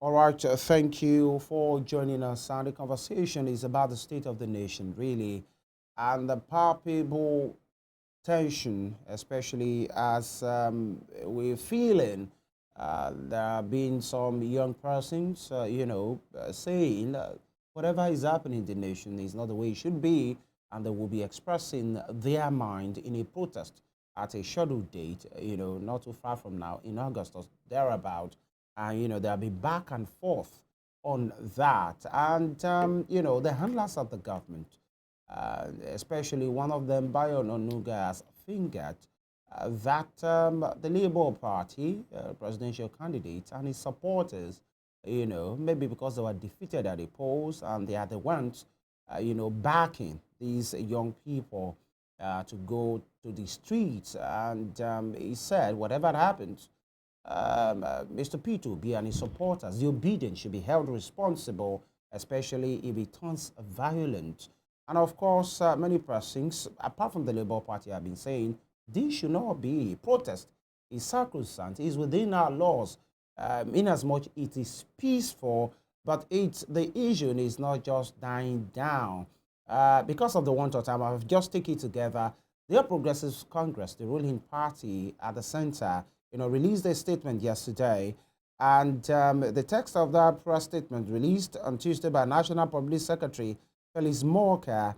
All right, thank you for joining us. And the conversation is about the state of the nation, really, and the palpable tension, especially as we're feeling there have been some young persons, saying whatever is happening in the nation is not the way it should be, and they will be expressing their mind in a protest at a scheduled date, not too far from now, in August or thereabout. And, there'll be back and forth on that. And, the handlers of the government, especially one of them, Bayo Onuga, has fingered that the Labour Party presidential candidate and his supporters, maybe because they were defeated at the polls and they are the ones, backing these young people to go to the streets. And he said, whatever happens, Mr. Peter Obi and his supporters, the obedient should be held responsible, especially if it turns violent. And of course, many persons, apart from the Labour Party, have been saying this should not be. Protest is sacrosanct, is within our laws, in as much it is peaceful, but the issue is not just dying down. Because of the want of time, I've just taken it together. The All Progressives Congress, the ruling party at the center, released a statement yesterday, and the text of that press statement released on Tuesday by National Public Secretary Felix Morka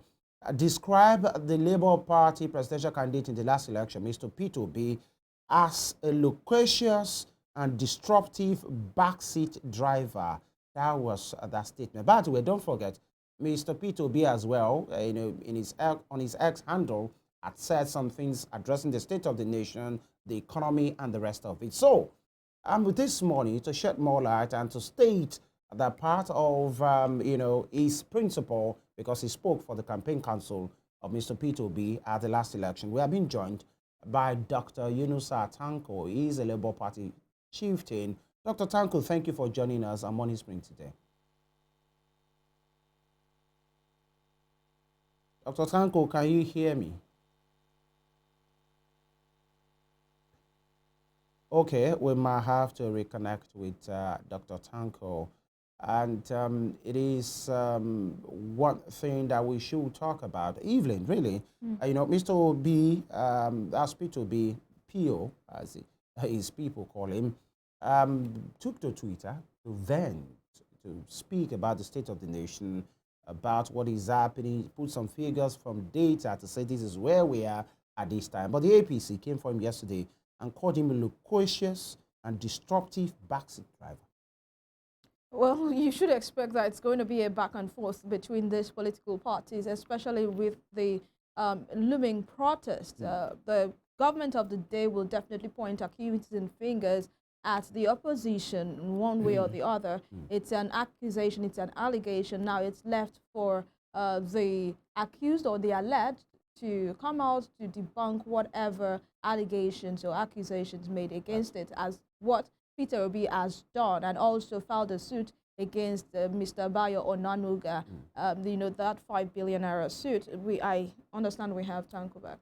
described the Labour Party presidential candidate in the last election, Mr. Peter Obi, as a loquacious and disruptive backseat driver. That was that statement. By the way, don't forget, Mr. Peter Obi as well, on his X handle, had said some things addressing the state of the nation, the economy, and the rest of it. So, I'm with this morning to shed more light and to state that part of, his principle, because he spoke for the campaign council of Mr. Peter Obi at the last election. We have been joined by Dr. Yunusa Tanko. He is a Labour Party chieftain. Dr. Tanko, thank you for joining us on Morning Spring today. Dr. Tanko, can you hear me? Okay, we might have to reconnect with Dr. Tanko. And it is one thing that we should talk about. Evelyn, really, Mr. Obi, that's Peter Obi, PO, as his people call him, took to Twitter to vent, to speak about the state of the nation, about what is happening, put some figures from data to say this is where we are at this time. But the APC came for him yesterday and called him a loquacious and disruptive backseat driver. Well, you should expect that it's going to be a back and forth between these political parties, especially with the looming protest. The government of the day will definitely point accusing fingers at the opposition one way or the other. It's an accusation, it's an allegation. Now it's left for the accused or the alleged to come out to debunk whatever allegations or accusations made against it, as what Peter Obi has done, and also filed a suit against Mr. Bayo Onanuga, that 5 billion naira suit. I understand we have Tanko back.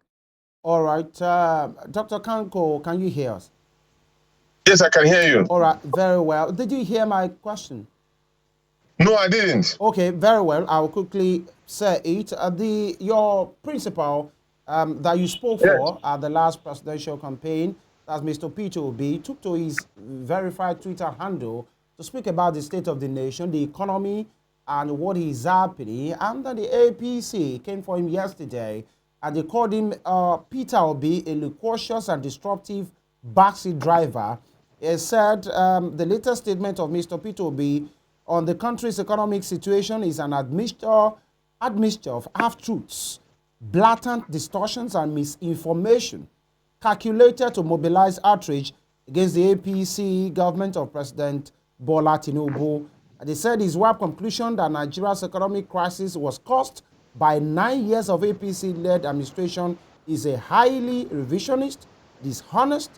All right. Dr. Kanko, can you hear us? Yes, I can hear you. All right, very well. Did you hear my question? No, I didn't. Okay, very well. I'll quickly say it. Your principal that you spoke for at the last presidential campaign, that's Mr. Peter Obi, took to his verified Twitter handle to speak about the state of the nation, the economy, and what is happening. And then the APC came for him yesterday, and they called him Peter Obi a loquacious and disruptive backseat driver. He said the latest statement of Mr. Peter Obi on the country's economic situation is an admixture of half-truths, blatant distortions, and misinformation calculated to mobilize outrage against the APC government of President Bola Tinubu. They said his web conclusion that Nigeria's economic crisis was caused by 9 years of APC-led administration is a highly revisionist, dishonest,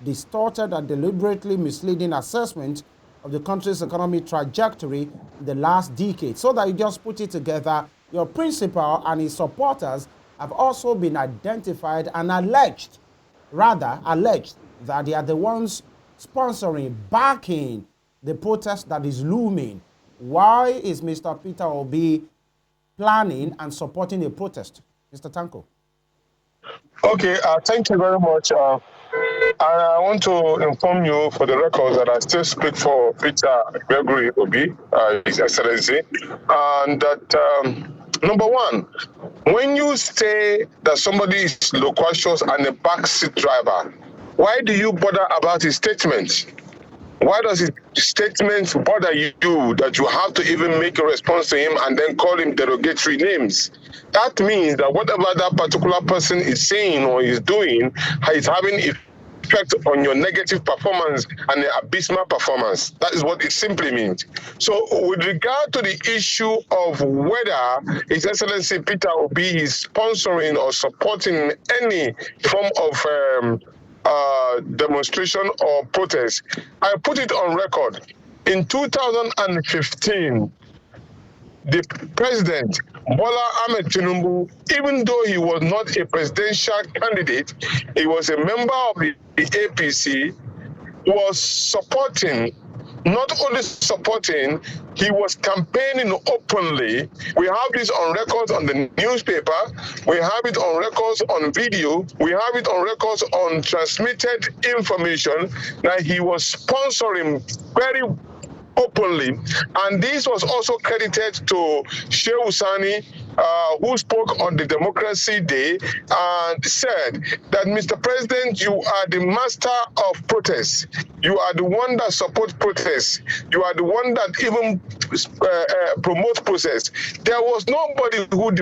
distorted, and deliberately misleading assessment of the country's economic trajectory in the last decade. So that you just put it together, your principal and his supporters have also been identified and alleged that they are the ones sponsoring, backing the protest that is looming. Why is Mr. Peter Obi planning and supporting a protest? Mr. Tanko. Okay, thank you very much. I want to inform you for the record that I still speak for Peter Obi, His Excellency, and that number one, when you say that somebody is loquacious and a backseat driver, why do you bother about his statements? Why does his statement bother you that you have to even make a response to him and then call him derogatory names? That means that whatever that particular person is saying or is doing is having effect on your negative performance and the abysmal performance. That is what it simply means. So with regard to the issue of whether His Excellency Peter Obi is sponsoring or supporting any form of demonstration or protest, I put it on record. In 2015, the president, Bola Ahmed Tinubu, even though he was not a presidential candidate, he was a member of the APC, was supporting, not only supporting, he was campaigning openly. We have this on records on the newspaper, we have it on records on video, we have it on records on transmitted information that he was sponsoring very openly, and this was also credited to Shehu Sani, who spoke on the Democracy Day and said that, Mr. President, you are the master of protest. You are the one that supports protest. You are the one that even promotes protest. There was nobody who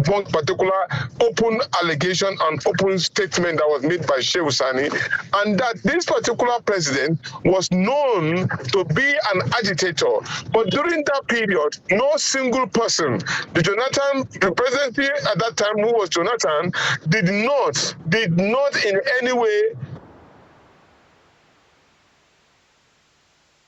one particular open allegation and open statement that was made by Shehu Sani, and that this particular president was known to be an agitator. But during that period, no single person, the presidency at that time, who was Jonathan, did not in any way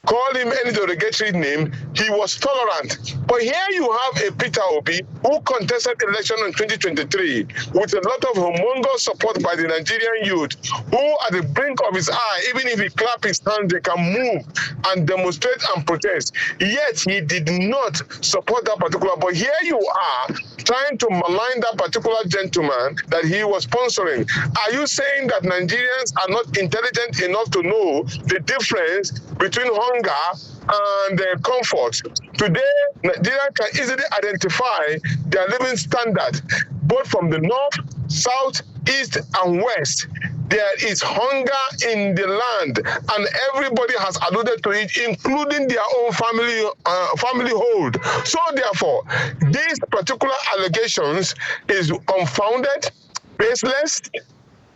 call him any derogatory name. He was tolerant. But here you have a Peter Obi who contested the election in 2023 with a lot of humongous support by the Nigerian youth, who at the brink of his eye, even if he clap his hands, they can move and demonstrate and protest. Yet he did not support that particular. But here you are trying to malign that particular gentleman that he was sponsoring. Are you saying that Nigerians are not intelligent enough to know the difference between hunger and comfort? Today, Nigeria can easily identify their living standard, both from the north, south, east, and west. There is hunger in the land, and everybody has alluded to it, including their own family hold. So therefore, these particular allegations is unfounded, baseless,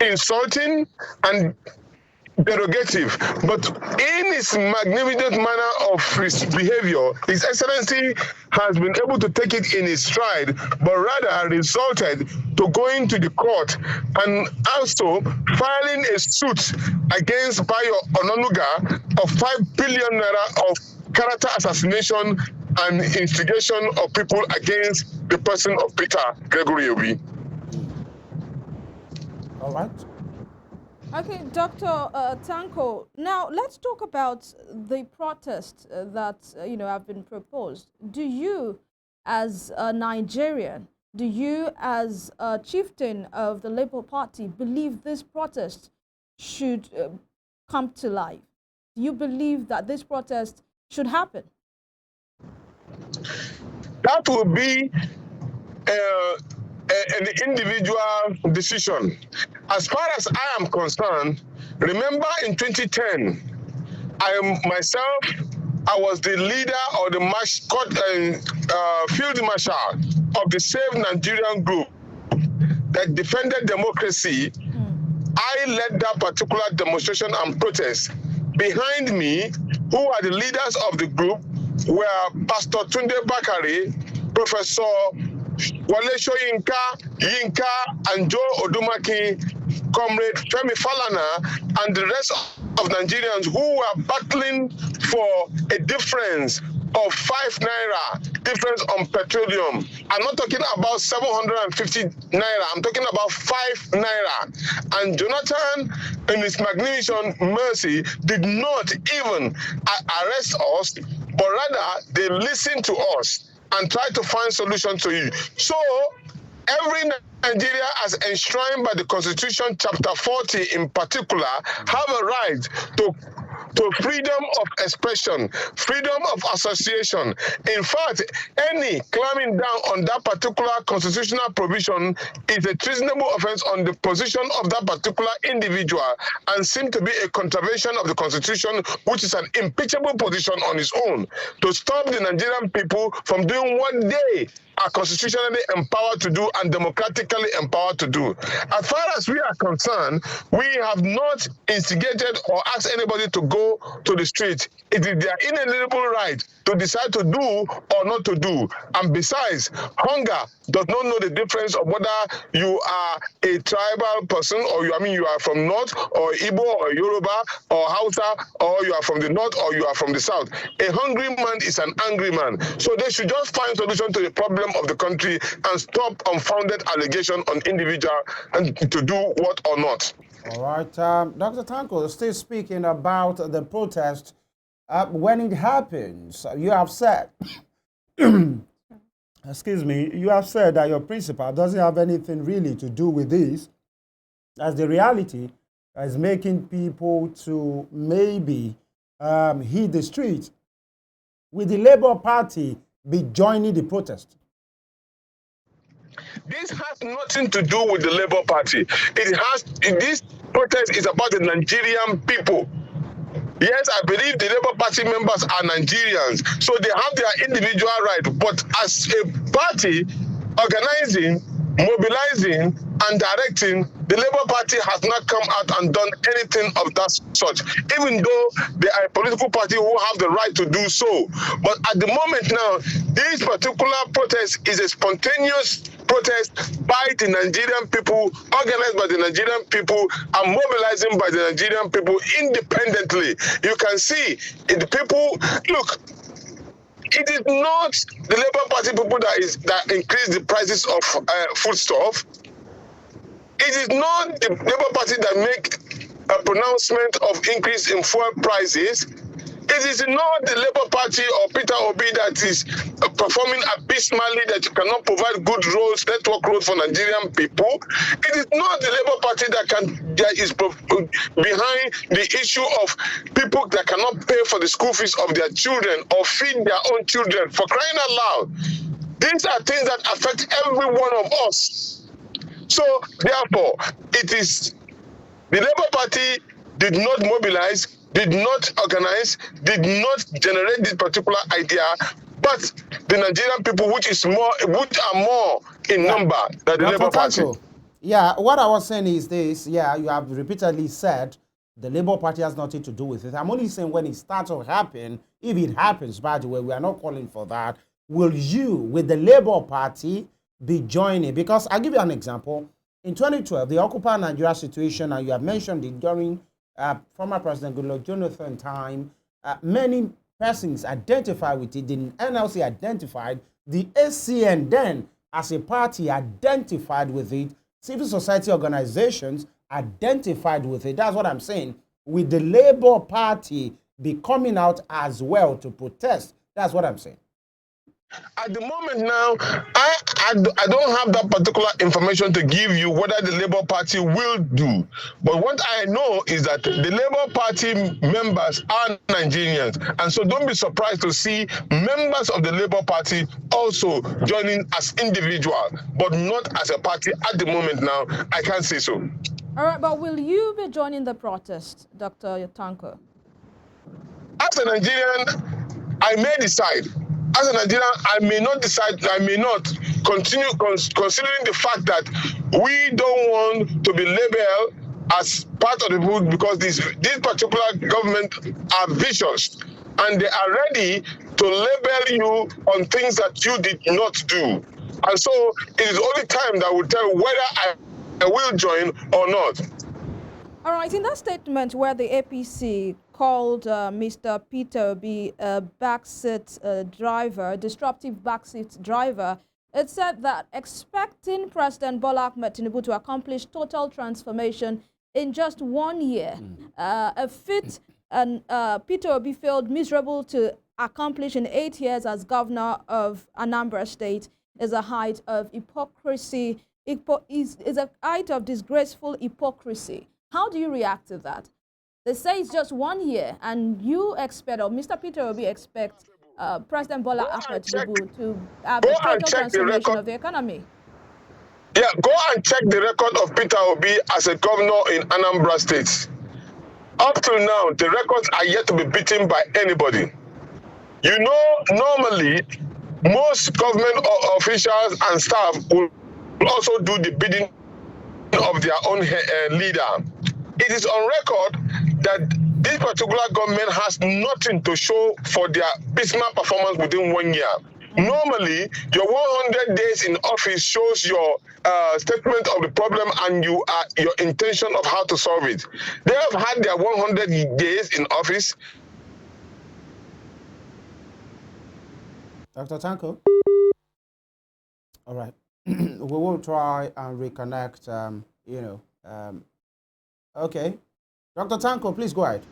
insulting, and derogative. But in his magnificent manner of his behavior, His Excellency has been able to take it in his stride, but rather resulted to going to the court and also filing a suit against Bayo Onanuga of 5 billion naira of character assassination and instigation of people against the person of Peter Gregory Obi. All right. Okay, Dr. Tanko, now let's talk about the protests that, have been proposed. Do you, as a Nigerian, do you, as a chieftain of the Labour Party, believe this protest should come to life? Do you believe that this protest should happen? That will be an individual decision. As far as I am concerned, remember in 2010, I was the leader or the field marshal of the Save Nigerian group that defended democracy. I led that particular demonstration and protest. Behind me, who are the leaders of the group, were Pastor Tunde Bakare, Professor Wale Yinka, and Joe Odumaki, Comrade Femi Falana, and the rest of Nigerians who were battling for a difference of 5 naira difference on petroleum. I'm not talking about 750 naira. I'm talking about 5 naira. And Jonathan, in his magnificent mercy, did not even arrest us, but rather they listened to us and tried to find solution to it. So every Nigeria, as enshrined by the Constitution, Chapter 40 in particular, have a right to freedom of expression, freedom of association. In fact, any clamping down on that particular constitutional provision is a treasonable offense on the position of that particular individual and seem to be a contravention of the Constitution, which is an impeachable position on its own, to stop the Nigerian people from doing what they are constitutionally empowered to do and democratically empowered to do. As far as we are concerned, we have not instigated or asked anybody to go to the street. It is their inalienable right to decide to do or not to do. And besides, hunger does not know the difference of whether you are a tribal person or you are from North or Igbo or Yoruba or Hausa, or you are from the North or you are from the South. A hungry man is an angry man. So they should just find solution to the problem of the country and stop unfounded allegation on individual and to do what or not. All right, Dr. Tanko, still speaking about the protest. When it happens, you have said, excuse me, you have said that your principal doesn't have anything really to do with this, as the reality is making people to maybe hit the street. Will the Labour Party be joining the protest? This has nothing to do with the Labour Party. This protest is about the Nigerian people. Yes, I believe the Labour Party members are Nigerians, so they have their individual right. But as a party, organizing, mobilizing, and directing, the Labour Party has not come out and done anything of that sort, even though they are a political party who have the right to do so. But at the moment now, this particular protest is a spontaneous protest by the Nigerian people, organized by the Nigerian people, and mobilizing by the Nigerian people independently. You can see the people, look, it is not the Labour Party people that increase the prices of foodstuff. It is not the Labour Party that make a pronouncement of increase in fuel prices. It is not the Labour Party or Peter Obi that is performing abysmally, that you cannot provide good roads, network roads for Nigerian people. It is not the Labour Party that is behind the issue of people that cannot pay for the school fees of their children or feed their own children, for crying out loud. These are things that affect every one of us. So, therefore, it is the Labour Party did not mobilize, did not organize, did not generate this particular idea, but the Nigerian people, which are more in number than the Labour Party. Yeah, what I was saying is this. Yeah, you have repeatedly said the Labour Party has nothing to do with it. I'm only saying when it starts to happen, if it happens, by the way, we are not calling for that. Will the Labour Party, be joining? Because I'll give you an example. In 2012, the Occupy Nigeria situation, and you have mentioned it during former President Goodluck Jonathan time, many persons identified with it. The NLC identified, the ACN then as a party identified with it, civil society organizations identified with it. That's what I'm saying. Will the Labour Party be coming out as well to protest? That's what I'm saying. At the moment now, I don't have that particular information to give you whether the Labour Party will do. But what I know is that the Labour Party members are Nigerians. And so don't be surprised to see members of the Labour Party also joining as individuals, but not as a party at the moment now. I can't say so. All right, but will you be joining the protest, Dr. Tanko? As a Nigerian, I may decide. As a Nigerian, I may not decide, I may not continue considering the fact that we don't want to be labeled as part of the people, because this particular government are vicious and they are ready to label you on things that you did not do. And so it is only time that will tell whether I will join or not. All right, in that statement where the APC called Mr. Peter Obi a backseat driver, a disruptive backseat driver. It said that expecting President Bola Ahmed Tinubu to accomplish total transformation in just 1 year, a feat and Peter Obi failed miserable to accomplish in 8 years as governor of Anambra State, is a height of hypocrisy, is a height of disgraceful hypocrisy. How do you react to that? They say it's just 1 year, and you expect, or Mr. Peter Obi expects President Bola Ahmed Tinubu to have a total transformation of the economy. Yeah, go and check the record of Peter Obi as a governor in Anambra State. Up till now, the records are yet to be beaten by anybody. You know, normally, most government officials and staff will also do the bidding of their own leader. It is on record that this particular government has nothing to show for their business performance within 1 year. Normally, your 100 days in office shows your statement of the problem and your intention of how to solve it. They have had their 100 days in office. Dr. Tanko? All right. We will try and reconnect, okay. Dr. Tanko, please go ahead.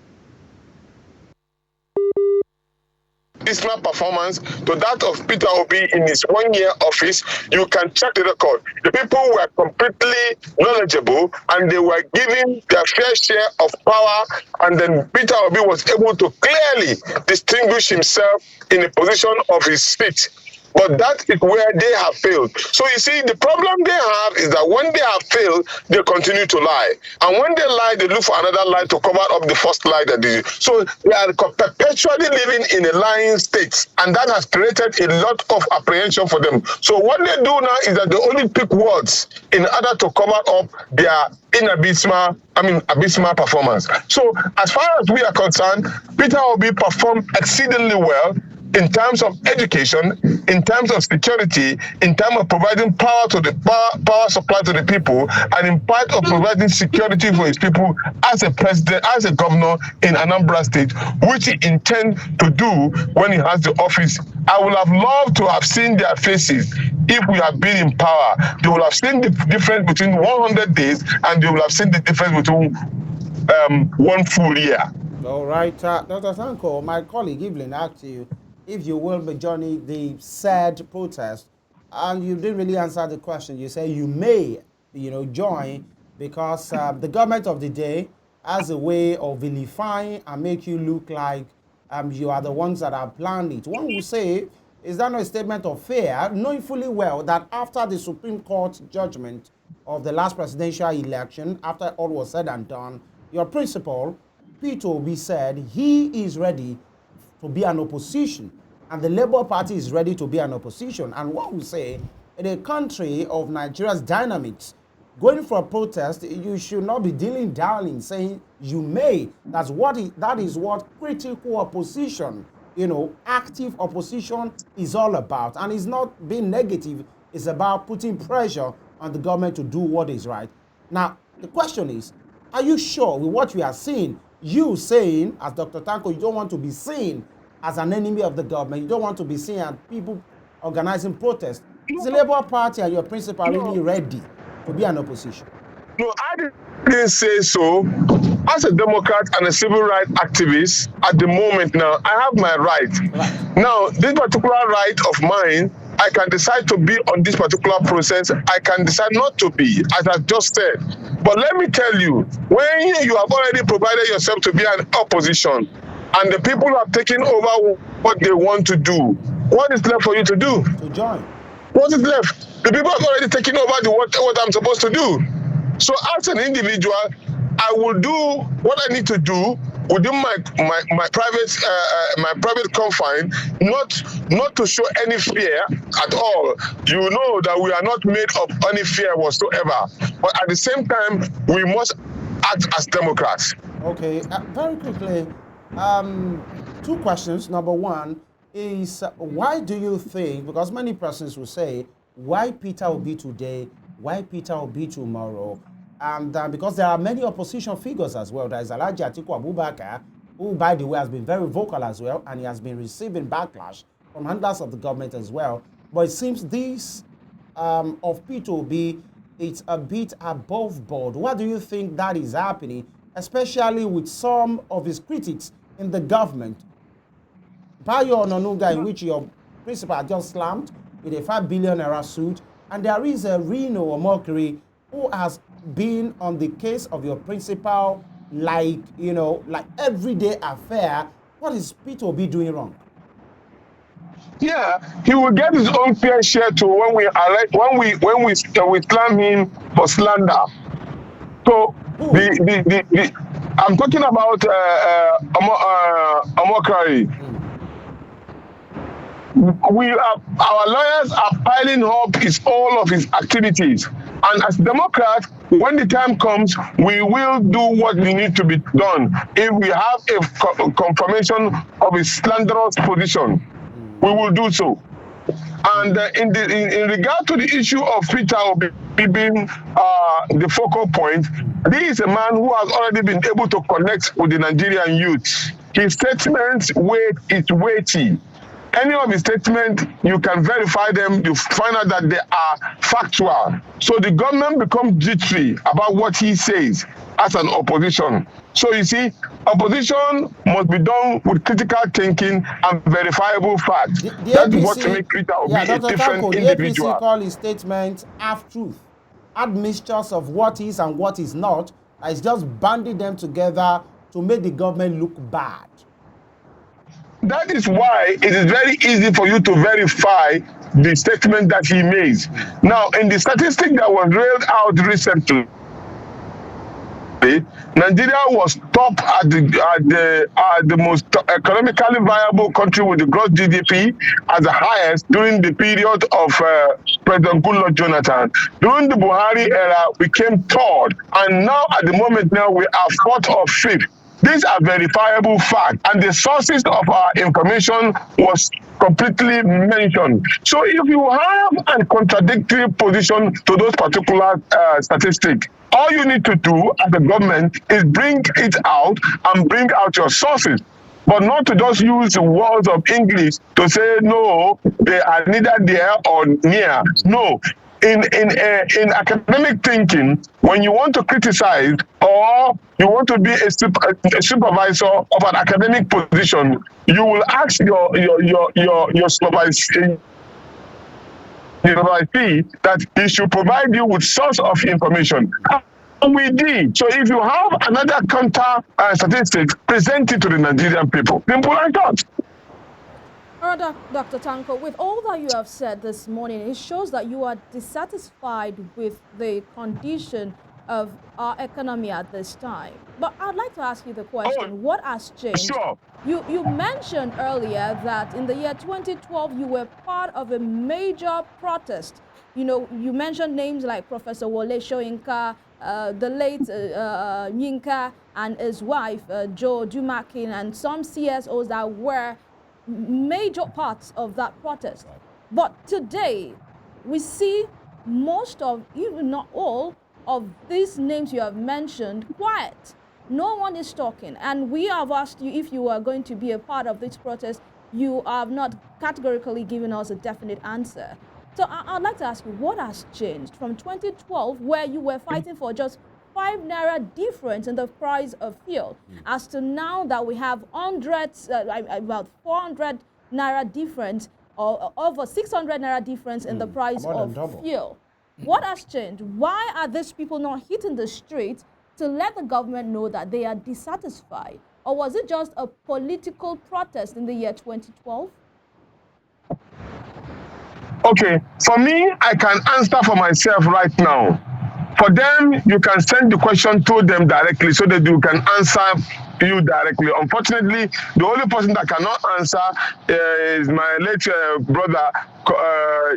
Business performance to that of Peter Obi in his 1 year office, you can check the record. The people were completely knowledgeable and they were given their fair share of power, and then Peter Obi was able to clearly distinguish himself in a position of his seat. But that is where they have failed. So you see, the problem they have is that when they have failed, they continue to lie. And when they lie, they look for another lie to cover up the first lie that they did. So they are perpetually living in a lying state. And that has created a lot of apprehension for them. So what they do now is that they only pick words in order to cover up their abysmal performance. So as far as we are concerned, Peter Obi performed exceedingly well in terms of education, in terms of security, in terms of providing power to the power supply to the people, and in part of providing security for his people as a president, as a governor in Anambra State, which he intends to do when he has the office. I would have loved to have seen their faces if we had been in power. They would have seen the difference between 100 days and they would have seen the difference between 1 full year. All right, Dr. Tanko, my colleague Evelyn asked you if you will be joining the said protest, and you didn't really answer the question. You say you may, join because the government of the day has a way of vilifying and make you look like you are the ones that have planned it. One will say, is that not a statement of fear, knowing fully well that after the Supreme Court judgment of the last presidential election, after all was said and done, your principal, Peter Obi, said he is ready to be an opposition, and the Labour Party is ready to be an opposition. And what we say, in a country of Nigeria's dynamics, going for a protest, you should not be dilly-dallying, saying you may. That is what critical opposition, active opposition is all about. And it's not being negative, it's about putting pressure on the government to do what is right. Now, the question is, are you sure with what we are seeing? You saying, as Dr. Tanko, you don't want to be seen as an enemy of the government. You don't want to be seen as people organizing protests. Is the Labour Party and your principal really ready to be an opposition? No, I didn't say so. As a Democrat and a civil rights activist, at the moment now, I have my right. Now, this particular right of mine, I can decide to be on this particular process. I can decide not to be, as I just said. But let me tell you, when you have already provided yourself to be an opposition, and the people have taken over what they want to do, what is left for you to do? To join. What is left? The people have already taken over what I'm supposed to do. So as an individual, I will do what I need to do within my private confine, not to show any fear at all. You know that we are not made of any fear whatsoever. But at the same time, we must act as Democrats. Okay, very quickly, 2 questions. Number one is, why do you think, because many persons will say, why Peter Obi today, why Peter Obi tomorrow? And because there are many opposition figures as well. There is Alhaji Atiku Abubakar, who, by the way, has been very vocal as well, and he has been receiving backlash from handlers of the government as well. But it seems this of Peter Obi, it's a bit above board. What do you think that is happening, especially with some of his critics in the government? Bayo Onanuga, in which your principal just slammed with a 5 billion naira suit, and there is a Reno Omokri who has been on the case of your principal like, you know, like everyday affair. What is Peter Obi doing wrong? Yeah, he will get his own fair share too when we slam him for slander. So I'm talking about Omokari. Our lawyers are piling up all of his activities, and as Democrats, when the time comes, we will do what we need to be done. If we have a confirmation of his slanderous position, we will do so. And in regard to the issue of Peter Obi being the focal point, this is a man who has already been able to connect with the Nigerian youth. His statements is weighty. Any of his statements, you can verify them, you find out that they are factual. So the government becomes jittery about what he says as an opposition. So you see, opposition must be done with critical thinking and verifiable facts. That's what makes Peter Obi a different individual. The APC call his statement half-truth, admixtures of what is and what is not. It's just banding them together to make the government look bad. That is why it is very easy for you to verify the statement that he makes. Now, in the statistic that was railed out recently, Nigeria was top at the most economically viable country with the gross GDP as the highest during the period of President Goodluck Jonathan. During the Buhari era, we came third, and now at the moment now we are fourth or fifth. These are verifiable facts, and the sources of our information was completely mentioned. So if you have a contradictory position to those particular statistics, all you need to do as a government is bring it out and bring out your sources, but not to just use the words of English to say, no, they are neither there or near. No. In academic thinking, when you want to criticize or you want to be a supervisor of an academic position, you will ask your supervisor that he should provide you with source of information. And we did. So if you have another counter statistics, present it to the Nigerian people. Simple and short. All right, Dr. Tanko, with all that you have said this morning, it shows that you are dissatisfied with the condition of our economy at this time. But I'd like to ask you the question, what has changed? Sure. You mentioned earlier that in the year 2012, you were part of a major protest. You know, you mentioned names like Professor Wole Soyinka, the late Yinka, and his wife, Joe Dumakin, and some CSOs that were major parts of that protest. But today, we see most of, even not all, of these names you have mentioned quiet. No one is talking. And we have asked you if you are going to be a part of this protest. You have not categorically given us a definite answer. So I'd like to ask you, what has changed from 2012, where you were fighting for just 5 naira difference in the price of fuel, as to now that we have hundreds, about 400 naira difference, or over 600 naira difference in the price of fuel? What has changed? Why are these people not hitting the streets to let the government know that they are dissatisfied? Or was it just a political protest in the year 2012? Okay, for me, I can answer for myself right now. For them, you can send the question to them directly so that you can answer you directly. Unfortunately, the only person that cannot answer is my late brother,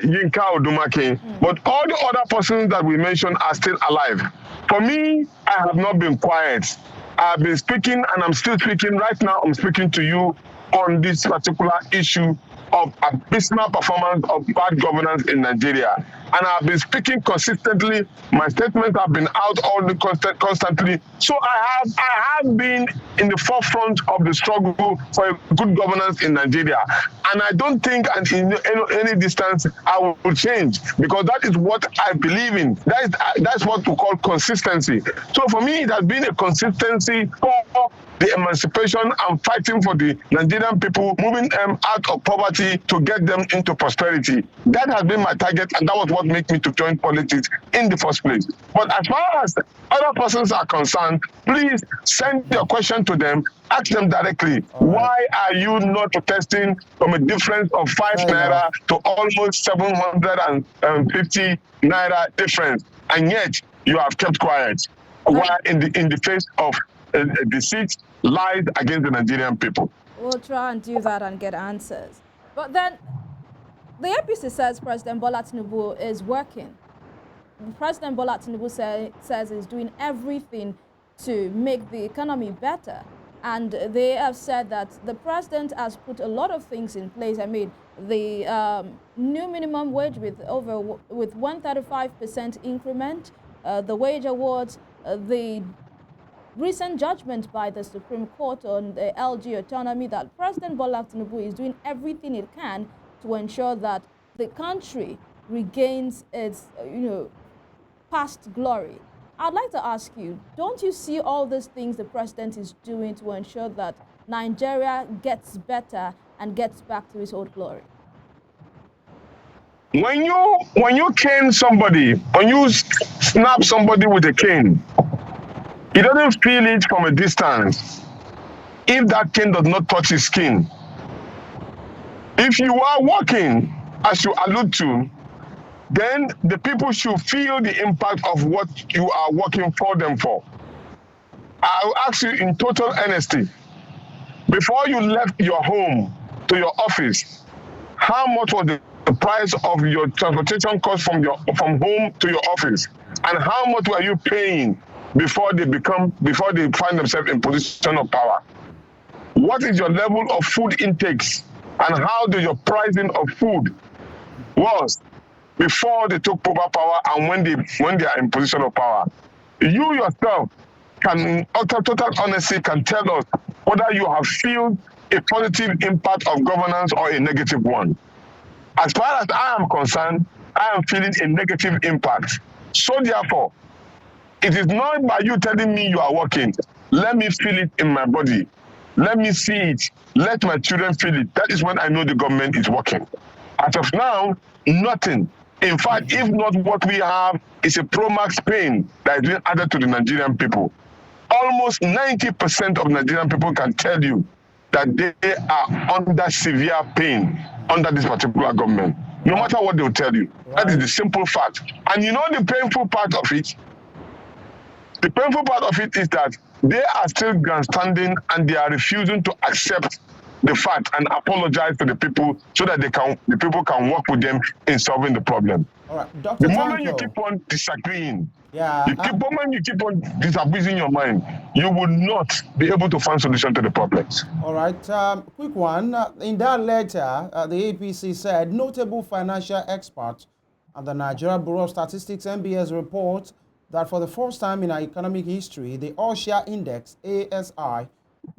Yinka Odumake. But all the other persons that we mentioned are still alive. For me, I have not been quiet. I've been speaking and I'm still speaking. Right now, I'm speaking to you on this particular issue of abysmal performance of bad governance in Nigeria. And I've been speaking consistently. My statements have been out all the constantly. So I have been in the forefront of the struggle for a good governance in Nigeria. And I don't think at any distance I will change, because that is what I believe in. That's what we call consistency. So for me, it has been a consistency for the emancipation and fighting for the Nigerian people, moving them out of poverty to get them into prosperity. That has been my target, and that was what made me to join politics in the first place. But as far as other persons are concerned, please send your question to them, ask them directly. Why are you not protesting from a difference of 5 naira to almost 750 naira difference, and yet you have kept quiet? While in the face of deceit, lies against the Nigerian people? We'll try and do that and get answers. But then the APC says President Bola Tinubu is working. President Bola Tinubu says he's doing everything to make the economy better. And they have said that the president has put a lot of things in place. I mean, the new minimum wage with 135% increment, the wage awards, the recent judgment by the Supreme Court on the LG autonomy, that President Bola Tinubu is doing everything it can to ensure that the country regains its, past glory. I'd like to ask you, don't you see all these things the president is doing to ensure that Nigeria gets better and gets back to its old glory? When you cane somebody, when you snap somebody with a cane, he doesn't feel it from a distance if that cane does not touch his skin. If you are working, as you allude to, then the people should feel the impact of what you are working for them for. I'll ask you in total honesty, before you left your home to your office, how much was the price of your transportation cost from home to your office? And how much were you paying before they find themselves in position of power? What is your level of food intakes, and how do your pricing of food was before they took proper power and when they are in position of power? You yourself can, in total honesty, can tell us whether you have felt a positive impact of governance or a negative one. As far as I am concerned, I am feeling a negative impact. So therefore, it is not by you telling me you are working. Let me feel it in my body. Let me see it. Let my children feel it. That is when I know the government is working. As of now, nothing. In fact, if not, what we have is a Pro-Max pain that is being added to the Nigerian people. Almost 90% of Nigerian people can tell you that they are under severe pain under this particular government. No matter what they'll tell you. That is the simple fact. And you know the painful part of it? The painful part of it is that they are still grandstanding and they are refusing to accept the fact and apologize to the people so that the people can work with them in solving the problem. All right, Dr. The moment Tanko, you keep on disagreeing, the moment you keep on disabusing your mind, you will not be able to find solution to the problems. All right, quick one. In that letter, the APC said notable financial experts at the Nigeria Bureau of Statistics (NBS) report that for the first time in our economic history, the all-share index (ASI)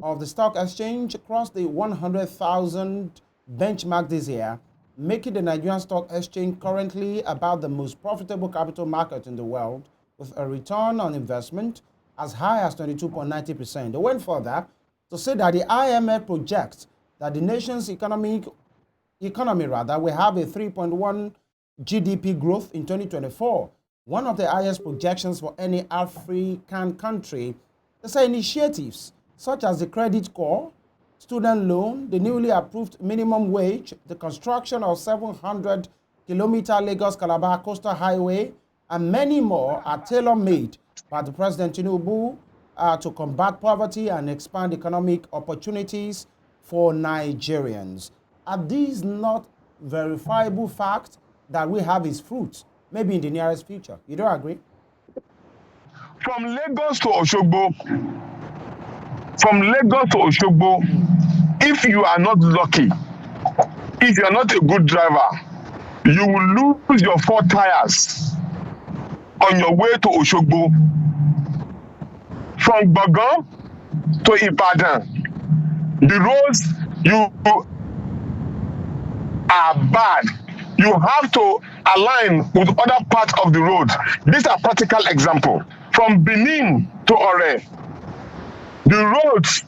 of the stock exchange crossed the 100,000 benchmark this year, making the Nigerian Stock Exchange currently about the most profitable capital market in the world, with a return on investment as high as 22.90%. They went further to say that the IMF projects that the nation's economy will have a 3.1 GDP growth in 2024, one of the highest projections for any African country. They say initiatives such as the credit core, student loan, the newly approved minimum wage, the construction of 700-kilometer Lagos-Calabar coastal highway, and many more are tailor-made by the President Tinubu to combat poverty and expand economic opportunities for Nigerians. Are these not verifiable facts that we have its fruits, maybe in the nearest future? You don't agree? From Lagos to Osogbo, if you are not lucky, if you are not a good driver, you will lose your 4 tires on your way to Osogbo. From Bagan to Ibadan, the roads you are bad. You have to align with other parts of the road. These are practical example. From Benin to Ore, the roads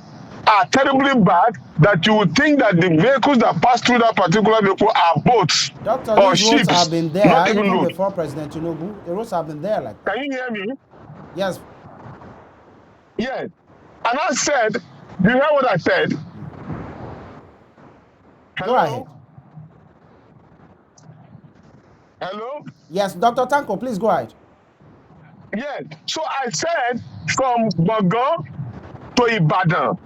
are terribly bad that you would think that the vehicles that pass through that particular vehicle are boats Doctor, or these roads have ships, been not there even even roads. before President Tinubu. The roads have been there like that. Can you hear me? Yes, Yes. And I said, do you hear what I said? go ahead. Hello? Hello? Yes, Dr. Tanko, please go ahead. Yes. So I said from Bogo to Ibadan,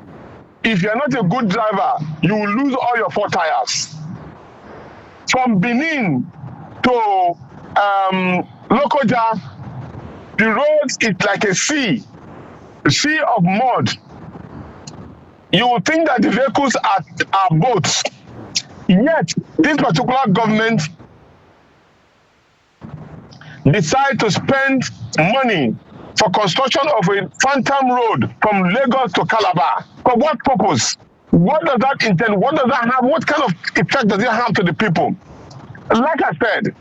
if you're not a good driver, you will lose all your 4 tires. From Benin to Lokoja, the road is like a sea of mud. You will think that the vehicles are boats. Yet, this particular government decide to spend money for construction of a phantom road from Lagos to Calabar. For what purpose? What does that intend? What does that have? What kind of effect does it have to the people? Like I said,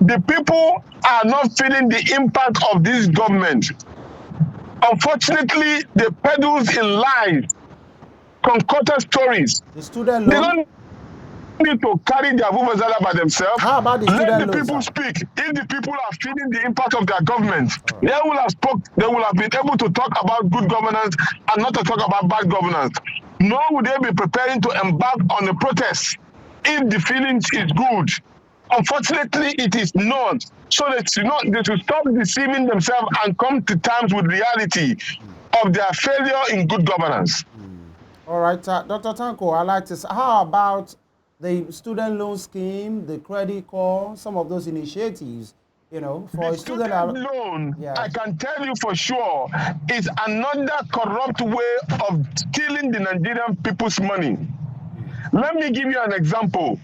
the people are not feeling the impact of this government. Unfortunately, they peddles in lies, concocted stories. The student They loan. don't need to carry their vuvuzela by themselves. How about the Let student the loan, people sir? speak. If the people are feeling the impact of their government, All right. they will have they will have been able to talk about good governance and not to talk about bad governance. Nor would they be preparing to embark on a protest if the feelings is good. Unfortunately, it is not. So they should stop deceiving themselves and come to terms with reality of their failure in good governance. All right, Dr. Tanko, I like to say, how about the student loan scheme, the credit card, some of those initiatives, for The a student. student loan, Yeah. I can tell you for sure, is another corrupt way of stealing the Nigerian people's money. Let me give you an example.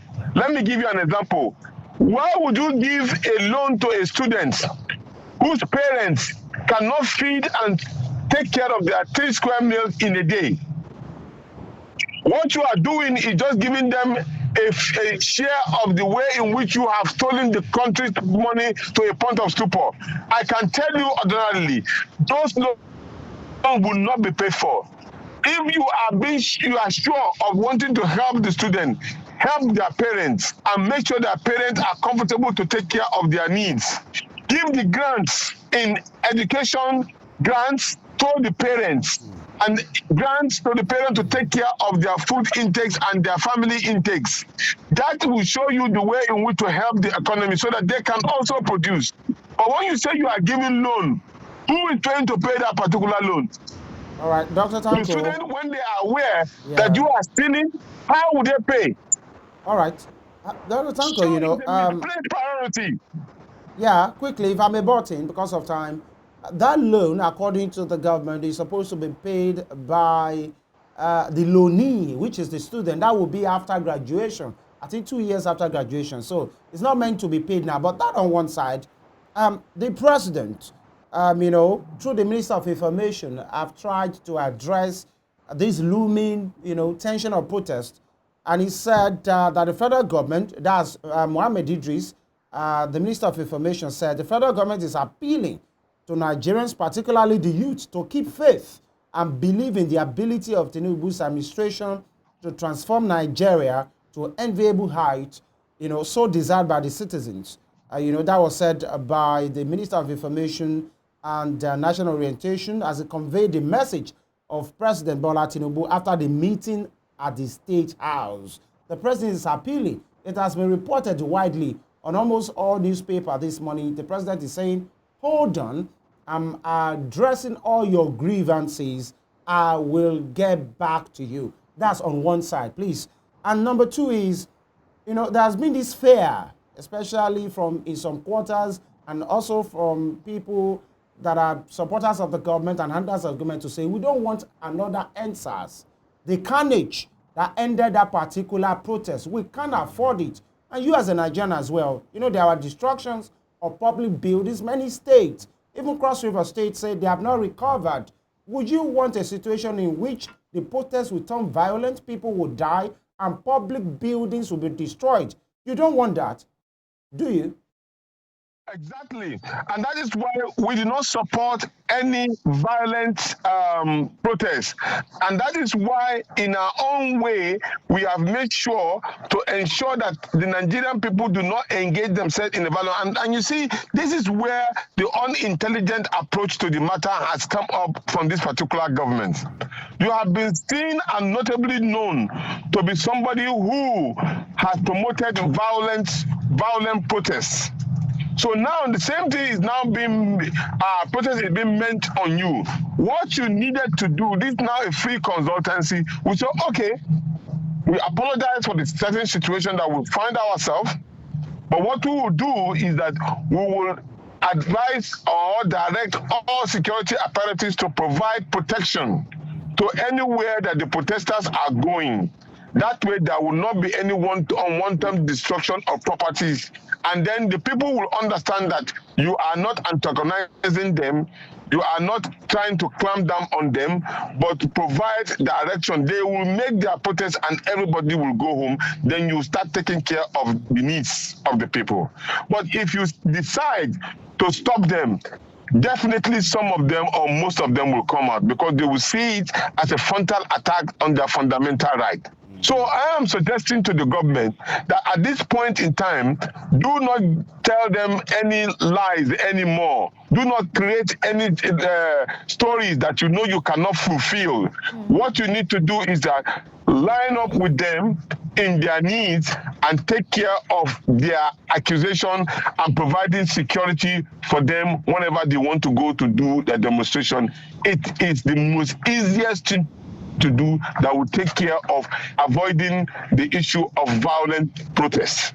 Why would you give a loan to a student whose parents cannot feed and take care of their 3 square meals in a day? What you are doing is just giving them a share of the way in which you have stolen the country's money to a point of stupor. I can tell you ordinarily, those loans will not be paid for. If you are sure of wanting to help the student, help their parents and make sure their parents are comfortable to take care of their needs. Give the grants in education, grants to the parents, and grants to the parents to take care of their food intakes and their family intakes. That will show you the way in which to help the economy so that they can also produce. But when you say you are giving loan, who is going to pay that particular loan? All right, Dr. The Tanko. student, when they are aware Yeah. that you are stealing, how would they pay? All right, Dr. Tanko, So it's a misplaced priority. Yeah, quickly, if I may butt in because of time, that loan, according to the government, is supposed to be paid by the loanee, which is the student. That will be after graduation. I think 2 years after graduation. So it's not meant to be paid now. But that on one side, the president, through the Minister of Information, have tried to address this looming, tension of protest. And he said that the federal government, that's Mohammed Idris, the Minister of Information, said the federal government is appealing to Nigerians, particularly the youth, to keep faith and believe in the ability of Tinubu's administration to transform Nigeria to enviable heights, so desired by the citizens. That was said by the Minister of Information and National Orientation as it conveyed the message of President Bola Tinubu after the meeting at the State House. The president is appealing. It has been reported widely on almost all newspapers this morning. The president is saying, hold on, I'm addressing all your grievances. I will get back to you. That's on one side, please. And number two is, there has been this fear, especially in some quarters and also from people that are supporters of the government and handlers of the government to say, we don't want another EndSARS. The carnage that ended that particular protest, we can't afford it. And you as a Nigerian as well, there are destructions of public buildings. Many states, even Cross River State, say they have not recovered Would you want a situation in which the protests will turn violent, people will die, and public buildings will be destroyed? You don't want that, do you? Exactly. And that is why we do not support any violent protest. And that is why, in our own way, we have made sure to ensure that the Nigerian people do not engage themselves in the violence. And you see, this is where the unintelligent approach to the matter has come up from this particular government. You have been seen and notably known to be somebody who has promoted violent protests. So now the same thing is now being, protest is being meant on you. What you needed to do, this is now a free consultancy. We say, okay, we apologize for the certain situation that we find ourselves, but what we will do is that we will advise or direct all security apparatus to provide protection to anywhere that the protesters are going. That way, there will not be any unwanted destruction of properties. And then the people will understand that you are not antagonizing them, you are not trying to clamp down on them, but to provide direction. They will make their protest and everybody will go home. Then you start taking care of the needs of the people. But if you decide to stop them, definitely some of them or most of them will come out because they will see it as a frontal attack on their fundamental right. So I am suggesting to the government that at this point in time, do not tell them any lies anymore. Do not create any stories that you know you cannot fulfill. What you need to do is that line up with them in their needs and take care of their accusation and providing security for them whenever they want to go to do their demonstration. It is the most easiest thing to do that will take care of avoiding the issue of violent protests.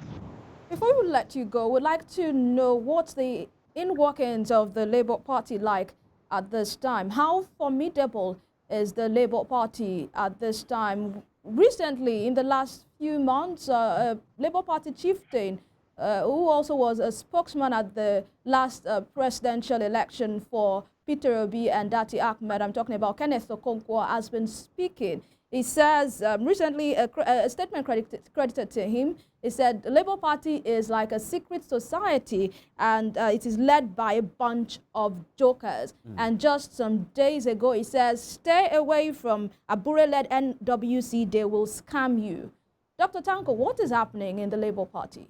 Before we let you go, we'd like to know what's the inner workings of the Labour Party like at this time. How formidable is the Labour Party at this time? Recently, in the last few months, Labour Party chieftain, who also was a spokesman at the last presidential election for Peter Obi and Dati Ahmed, I'm talking about Kenneth Okonkwo, has been speaking. He says, recently a statement credited to him, he said, the Labour Party is like a secret society and it is led by a bunch of jokers. And just some days ago, he says, stay away from Abure-led NWC, they will scam you. Dr. Tanko, what is happening in the Labour Party?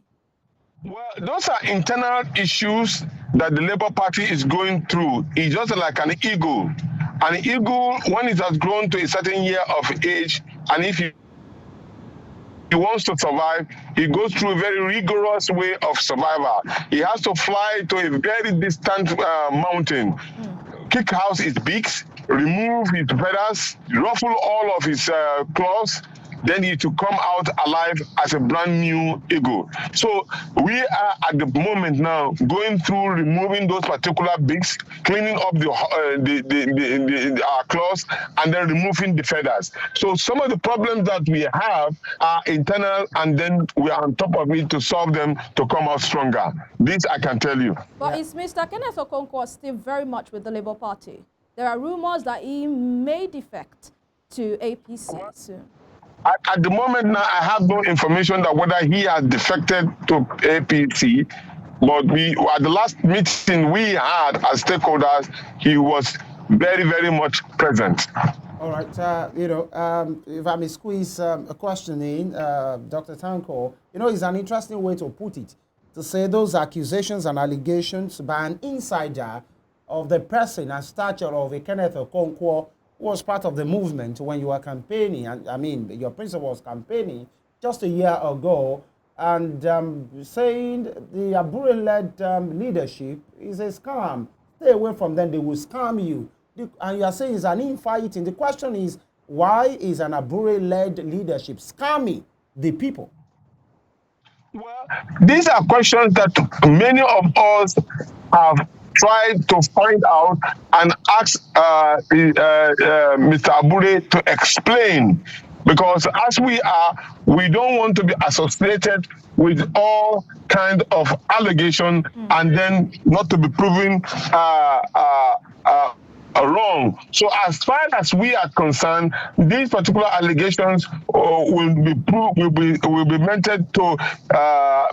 Well, those are internal issues that the Labour Party is going through. It's just like an eagle. An eagle, when it has grown to a certain year of age, and if he wants to survive, he goes through a very rigorous way of survival. He has to fly to a very distant mountain, kick out his beaks, remove his feathers, ruffle all of his claws, then he to come out alive as a brand new eagle. So we are at the moment now going through removing those particular beaks, cleaning up our claws, and then removing the feathers. So some of the problems that we have are internal, and then we are on top of it to solve them to come out stronger. This I can tell you. But is Mr. Kenneth Okonkwo still very much with the Labour Party? There are rumors that he may defect to APC soon. At the moment now, I have no information that whether he has defected to APC, but at the last meeting we had as stakeholders, he was very, very much present. All right, if I may squeeze a question in, Dr. Tanko, it's an interesting way to put it, to say those accusations and allegations by an insider of the person and stature of a Kenneth Okonkwo was part of the movement when you were campaigning, and I mean, your principal was campaigning just a year ago, and saying the Abure-led leadership is a scam. Stay away from them, they will scam you. And you are saying it's an infighting. The question is, why is an Abure-led leadership scamming the people? Well, these are questions that many of us have tried to find out and ask Mr. Abure to explain, because as we don't want to be associated with all kind of allegation and then not to be proven wrong. So as far as we are concerned, these particular allegations will be meted to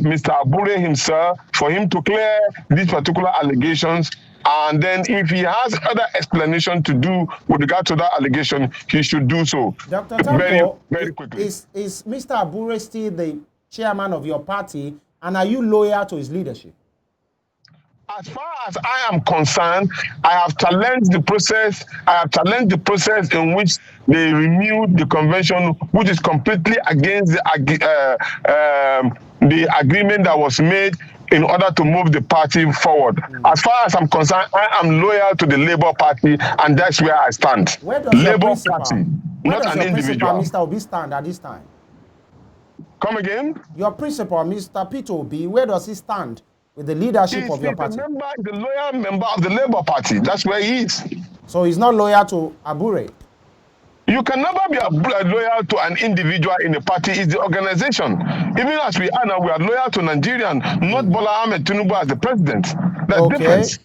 Mr. Abure himself for him to clear these particular allegations. And then if he has other explanation to do with regard to that allegation, he should do so. Dr. Very, Tanko, very quickly. is Mr. Abure still the chairman of your party, and are you loyal to his leadership? As far as I am concerned, I have challenged the process. I have challenged the process in which they renewed the convention, which is completely against the agreement that was made in order to move the party forward. As far as I'm concerned, I am loyal to the Labour Party, and that's where I stand. Where does Labour your Party, where not does an your individual. principal, Mr. Obi, stand at this time? Come again? Your principal, Mr. Peter Obi, where does he stand with the leadership of your party? He's a loyal member of the Labour Party. That's where he is. So he's not loyal to Abure? You can never be loyal to an individual in the party. It's the organization. Even as we are now, we are loyal to Nigerian, not Bola Ahmed Tinubu as the president. That's difference.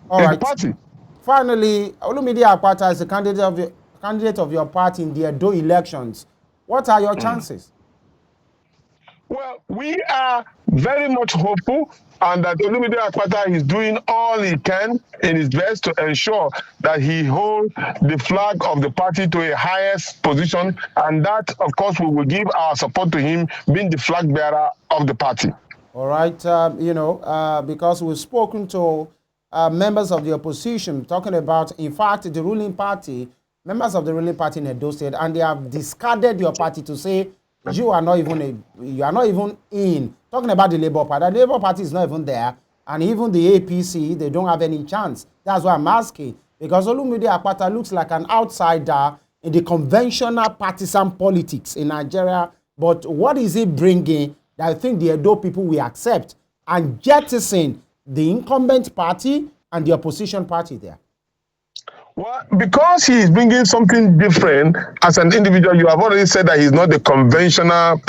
All right. The party. Finally, Olumide Akpata is the candidate of your party in the Edo elections. What are your chances? Well, we are very much hopeful, and that Olumide Akpata is doing all he can in his best to ensure that he holds the flag of the party to a highest position, and that, of course, we will give our support to him being the flag bearer of the party. All right, because we've spoken to members of the opposition talking about, in fact, the ruling party, members of the ruling party in Edo State, and they have discarded your party to say you are not even in. Talking about the Labour Party, the Labour Party is not even there, and even the APC, they don't have any chance. That's why I'm asking, because Olumide Akpata looks like an outsider in the conventional partisan politics in Nigeria. But what is he bringing that I think the Edo people will accept and jettison the incumbent party and the opposition party there? Well, because he is bringing something different as an individual, you have already said that he's not the conventional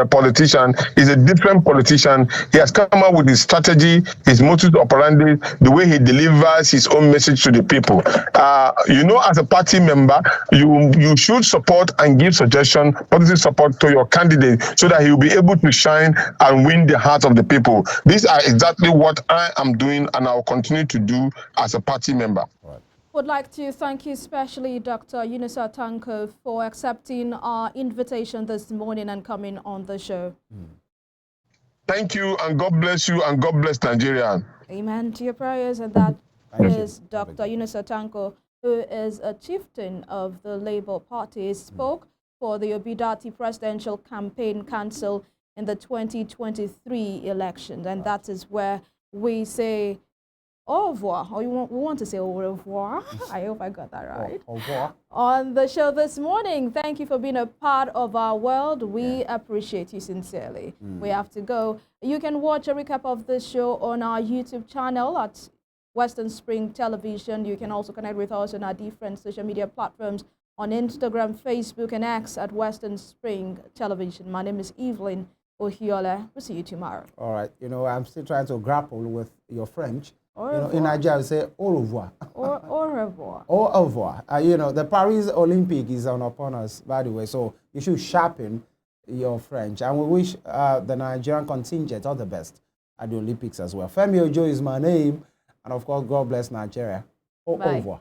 politician. He's a different politician. He has come up with his strategy, his modus operandi, the way he delivers his own message to the people. As a party member, you should support and give suggestion, policy support to your candidate so that he will be able to shine and win the hearts of the people. These are exactly what I am doing, and I will continue to do as a party member. Would like to thank you especially Dr. Yunusa Tanko for accepting our invitation this morning and coming on the show. Thank you, and God bless you, and God bless Nigeria. Amen to your prayers. And that is Dr. Yunusa Tanko, who is a chieftain of the Labour Party. He spoke for the Obidati Presidential Campaign Council in the 2023 elections, and that is where we say au revoir, or we want to say au revoir. I hope I got that right. Au revoir. On the show this morning, thank you for being a part of our world. We appreciate you sincerely. We have to go. You can watch a recap of this show on our YouTube channel at Western Spring Television. You can also connect with us on our different social media platforms on Instagram, Facebook, and X at Western Spring Television. My name is Evelyn Ohiolei. We'll see you tomorrow. All right. I'm still trying to grapple with your French. In Nigeria, we say au revoir. Au revoir. Au revoir. The Paris Olympic is upon us, by the way, so you should sharpen your French. And we wish the Nigerian contingent all the best at the Olympics as well. Femi Ojo is my name, and of course, God bless Nigeria. Au revoir.